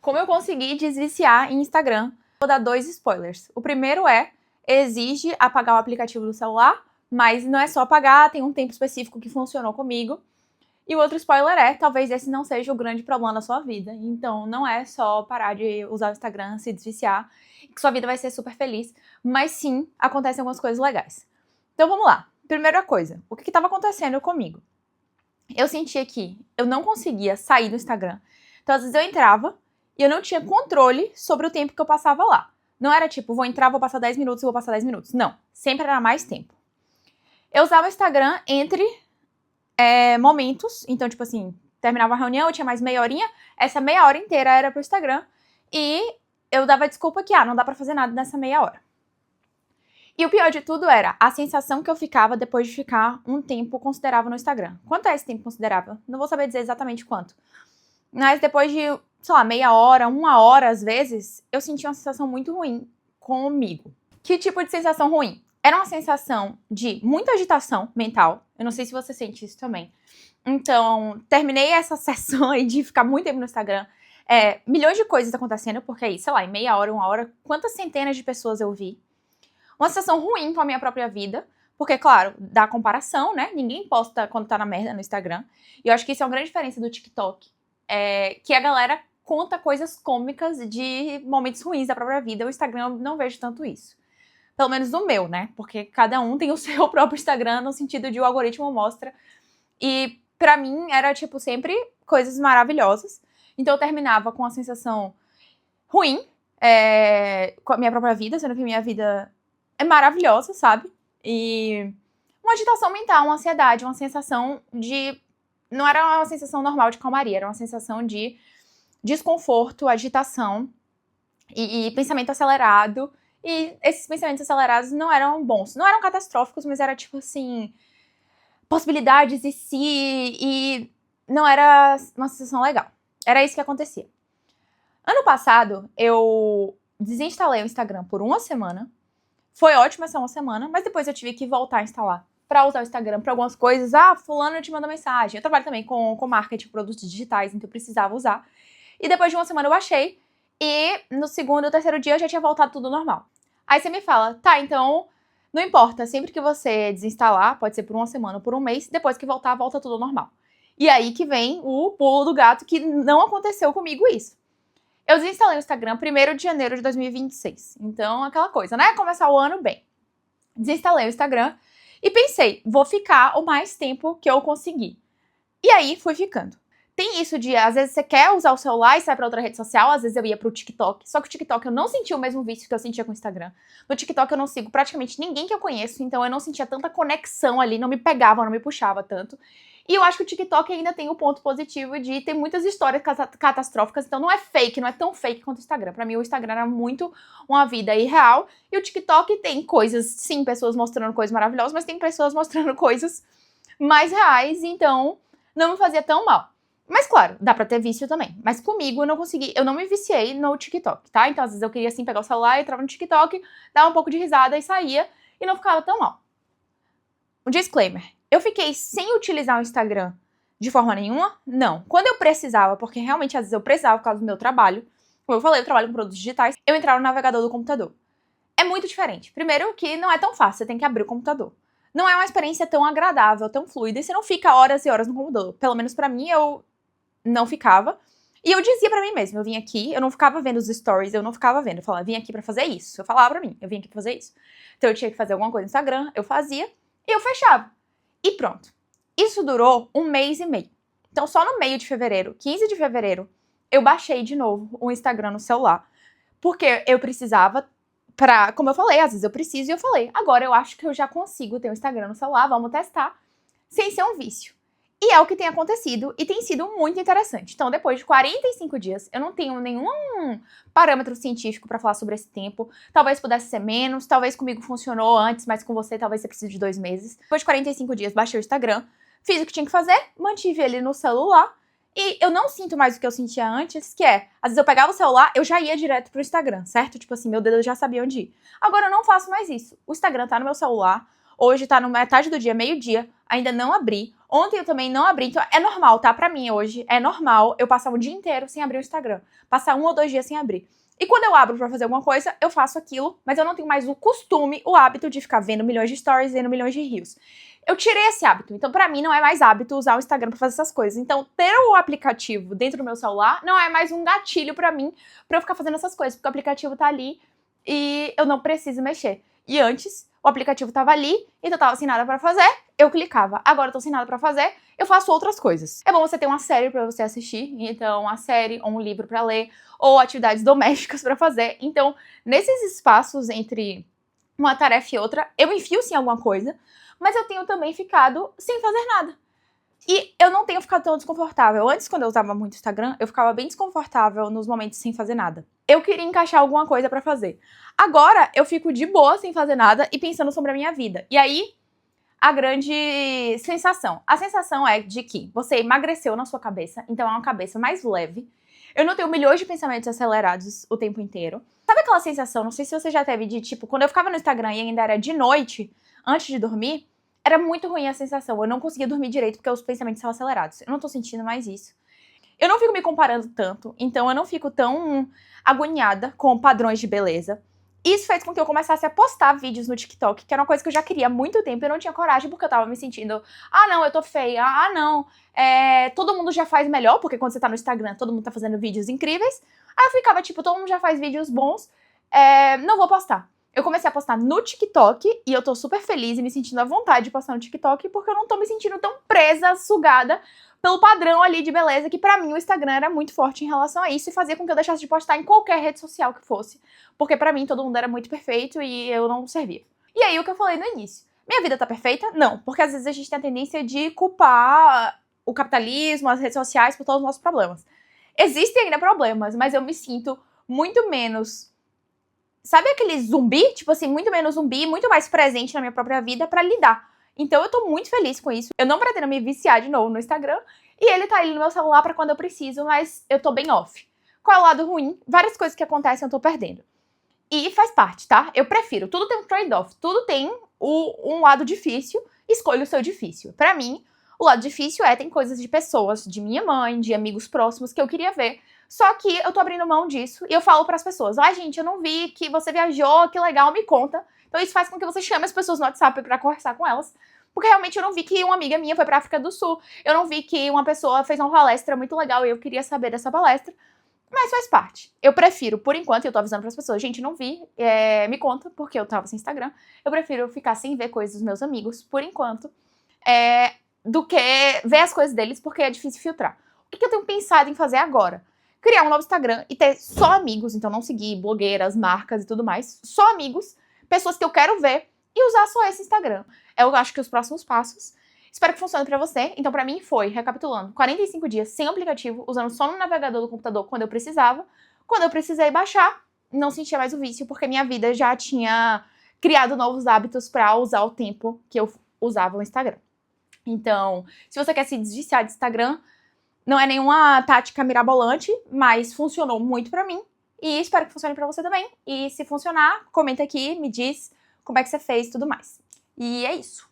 Como eu consegui desviciar em Instagram? Vou dar 2 spoilers. O primeiro exige apagar o aplicativo do celular, mas não é só apagar, tem um tempo específico que funcionou comigo. E o outro spoiler talvez esse não seja o grande problema da sua vida. Então, não é só parar de usar o Instagram, se desviciar, que sua vida vai ser super feliz, mas sim, acontecem algumas coisas legais. Então, vamos lá. Primeira coisa, o que estava acontecendo comigo? Eu sentia que eu não conseguia sair do Instagram. Então, às vezes eu entrava e eu não tinha controle sobre o tempo que eu passava lá. Não era tipo, vou entrar, vou passar 10 minutos e vou passar 10 minutos. Não, sempre era mais tempo. Eu usava o Instagram entre momentos. Então, tipo assim, terminava a reunião, eu tinha mais meia horinha. Essa meia hora inteira era pro Instagram. E eu dava desculpa que, não dá pra fazer nada nessa meia hora. E o pior de tudo era a sensação que eu ficava depois de ficar um tempo considerável no Instagram. Quanto é esse tempo considerável? Não vou saber dizer exatamente quanto. Mas depois de, sei lá, meia hora, 1 hora às vezes, eu sentia uma sensação muito ruim comigo. Que tipo de sensação ruim? Era uma sensação de muita agitação mental. Eu não sei se você sente isso também. Então, terminei essa sessão aí de ficar muito tempo no Instagram. Milhões de coisas acontecendo, porque aí, sei lá, em meia hora, 1 hora, quantas centenas de pessoas eu vi. Uma sensação ruim com a minha própria vida. Porque, claro, dá comparação, né? Ninguém posta quando tá na merda no Instagram. E eu acho que isso é uma grande diferença do TikTok. Que a galera conta coisas cômicas de momentos ruins da própria vida. O Instagram eu não vejo tanto isso. Pelo menos no meu, né? Porque cada um tem o seu próprio Instagram, no sentido de o algoritmo mostra. E pra mim era, tipo, sempre coisas maravilhosas. Então eu terminava com a sensação ruim com a minha própria vida, sendo que a minha vida é maravilhosa, sabe? E uma agitação mental, uma ansiedade, uma sensação de... Não era uma sensação normal de calmaria, era uma sensação de desconforto, agitação e pensamento acelerado. E esses pensamentos acelerados não eram bons. Não eram catastróficos, mas era tipo assim... possibilidades e não era uma sensação legal. Era isso que acontecia. Ano passado, eu desinstalei o Instagram por 1 semana. Foi ótimo essa 1 semana, mas depois eu tive que voltar a instalar pra usar o Instagram pra algumas coisas. Fulano te mandou mensagem. Eu trabalho também com marketing de produtos digitais, então eu precisava usar. E depois de 1 semana eu baixei. E no segundo ou terceiro dia eu já tinha voltado tudo normal. Aí você me fala, tá, então não importa, sempre que você desinstalar, pode ser por 1 semana ou por 1 mês, depois que voltar, volta tudo normal. E aí que vem o pulo do gato, que não aconteceu comigo isso. Eu desinstalei o Instagram 1º de janeiro de 2026. Então, aquela coisa, né? Começar o ano bem. Desinstalei o Instagram e pensei, vou ficar o mais tempo que eu conseguir. E aí, fui ficando. Tem isso de, às vezes você quer usar o celular e sai pra outra rede social, às vezes eu ia pro TikTok, só que o TikTok eu não senti o mesmo vício que eu sentia com o Instagram. No TikTok eu não sigo praticamente ninguém que eu conheço, então eu não sentia tanta conexão ali, não me pegava, não me puxava tanto. E eu acho que o TikTok ainda tem o ponto positivo de ter muitas histórias catastróficas, então não é fake, não é tão fake quanto o Instagram. Pra mim o Instagram era muito uma vida irreal, e o TikTok tem coisas, sim, pessoas mostrando coisas maravilhosas, mas tem pessoas mostrando coisas mais reais, então não me fazia tão mal. Mas claro, dá pra ter vício também. Mas comigo eu não consegui, eu não me viciei no TikTok, tá? Então às vezes eu queria assim pegar o celular, entrava no TikTok, dava um pouco de risada e saía e não ficava tão mal. Um disclaimer, eu fiquei sem utilizar o Instagram de forma nenhuma? Não. Quando eu precisava, porque realmente às vezes eu precisava por causa do meu trabalho, como eu falei, eu trabalho com produtos digitais, eu entrava no navegador do computador. É muito diferente. Primeiro que não é tão fácil, você tem que abrir o computador. Não é uma experiência tão agradável, tão fluida, e você não fica horas e horas no computador. Pelo menos pra mim, eu não ficava. E eu dizia pra mim mesma, eu vim aqui, eu não ficava vendo os stories, eu não ficava vendo. Eu falava, vim aqui pra fazer isso. Eu falava pra mim, eu vim aqui pra fazer isso. Então eu tinha que fazer alguma coisa no Instagram, eu fazia, e eu fechava. E pronto. Isso durou 1 mês e meio. Então só no meio de fevereiro, 15 de fevereiro, eu baixei de novo o Instagram no celular. Porque eu precisava como eu falei, às vezes eu preciso, e eu falei, agora eu acho que eu já consigo ter um Instagram no celular, vamos testar, sem ser um vício. E é o que tem acontecido e tem sido muito interessante. Então, depois de 45 dias, eu não tenho nenhum parâmetro científico pra falar sobre esse tempo. Talvez pudesse ser menos, talvez comigo funcionou antes, mas com você talvez você precise de 2 meses. Depois de 45 dias, baixei o Instagram, fiz o que tinha que fazer, mantive ele no celular. E eu não sinto mais o que eu sentia antes, que às vezes eu pegava o celular, eu já ia direto pro Instagram, certo? Tipo assim, meu dedo já sabia onde ir. Agora eu não faço mais isso. O Instagram tá no meu celular, Hoje tá no metade do dia, meio-dia, ainda não abri. Ontem eu também não abri, então é normal, tá? Pra mim hoje é normal eu passar o dia inteiro sem abrir o Instagram. Passar 1 ou 2 dias sem abrir. E quando eu abro pra fazer alguma coisa, eu faço aquilo, mas eu não tenho mais o costume, o hábito de ficar vendo milhões de stories, vendo milhões de reels. Eu tirei esse hábito, então pra mim não é mais hábito usar o Instagram pra fazer essas coisas. Então ter o aplicativo dentro do meu celular não é mais um gatilho pra mim, pra eu ficar fazendo essas coisas, porque o aplicativo tá ali e eu não preciso mexer. E antes, o aplicativo tava ali, então eu tava sem nada pra fazer, eu clicava. Agora eu tô sem nada pra fazer, eu faço outras coisas. É bom você ter uma série pra você assistir, então uma série ou um livro pra ler, ou atividades domésticas pra fazer. Então, nesses espaços entre uma tarefa e outra, eu enfio sim alguma coisa, mas eu tenho também ficado sem fazer nada. E eu não tenho ficado tão desconfortável. Antes, quando eu usava muito o Instagram, eu ficava bem desconfortável nos momentos sem fazer nada. Eu queria encaixar alguma coisa pra fazer. Agora, eu fico de boa sem fazer nada e pensando sobre a minha vida. E aí, a grande sensação. A sensação é de que você emagreceu na sua cabeça, então é uma cabeça mais leve. Eu não tenho milhões de pensamentos acelerados o tempo inteiro. Sabe aquela sensação, não sei se você já teve, de tipo, quando eu ficava no Instagram e ainda era de noite, antes de dormir, era muito ruim a sensação. Eu não conseguia dormir direito porque os pensamentos estavam acelerados. Eu não tô sentindo mais isso. Eu não fico me comparando tanto, então eu não fico tão agoniada com padrões de beleza. Isso fez com que eu começasse a postar vídeos no TikTok, que era uma coisa que eu já queria há muito tempo, eu não tinha coragem porque eu tava me sentindo, ah não, eu tô feia, ah não, todo mundo já faz melhor, porque quando você tá no Instagram todo mundo tá fazendo vídeos incríveis. Aí eu ficava tipo, todo mundo já faz vídeos bons, não vou postar. Eu comecei a postar no TikTok e eu tô super feliz e me sentindo à vontade de postar no TikTok porque eu não tô me sentindo tão presa, sugada pelo padrão ali de beleza, que pra mim o Instagram era muito forte em relação a isso e fazia com que eu deixasse de postar em qualquer rede social que fosse, porque pra mim todo mundo era muito perfeito e eu não servia. E aí o que eu falei no início, minha vida tá perfeita? Não, porque às vezes a gente tem a tendência de culpar o capitalismo, as redes sociais por todos os nossos problemas. Existem ainda problemas, mas eu me sinto muito menos, sabe aquele zumbi? Tipo assim, muito menos zumbi, muito mais presente na minha própria vida pra lidar. Então eu tô muito feliz com isso. Eu não pretendo me viciar de novo no Instagram. E ele tá ali no meu celular pra quando eu preciso, mas eu tô bem off. Qual é o lado ruim? Várias coisas que acontecem eu tô perdendo. E faz parte, tá? Eu prefiro. Tudo tem um trade-off. Tudo tem um lado difícil. Escolha o seu difícil. Pra mim, o lado difícil tem coisas de pessoas, de minha mãe, de amigos próximos que eu queria ver. Só que eu tô abrindo mão disso e eu falo pras pessoas, ai gente, eu não vi que você viajou, que legal, me conta. Então isso faz com que você chame as pessoas no WhatsApp pra conversar com elas. Porque realmente eu não vi que uma amiga minha foi pra África do Sul. Eu não vi que uma pessoa fez uma palestra muito legal e eu queria saber dessa palestra. Mas faz parte. Eu prefiro, por enquanto, e eu tô avisando pras pessoas, gente, não vi, me conta, porque eu tava sem Instagram. Eu prefiro ficar sem ver coisas dos meus amigos, por enquanto, do que ver as coisas deles, porque é difícil filtrar. O que eu tenho pensado em fazer agora? Criar um novo Instagram e ter só amigos, então não seguir blogueiras, marcas e tudo mais, só amigos, pessoas que eu quero ver e usar só esse Instagram. Eu acho que os próximos passos. Espero que funcione pra você. Então pra mim foi, recapitulando, 45 dias sem aplicativo, usando só no navegador do computador quando eu precisava. Quando eu precisei baixar, não sentia mais o vício, porque minha vida já tinha criado novos hábitos pra usar o tempo que eu usava o Instagram. Então, se você quer se desviciar de Instagram, não é nenhuma tática mirabolante, mas funcionou muito pra mim. E espero que funcione pra você também. E se funcionar, comenta aqui, me diz como é que você fez e tudo mais. E é isso.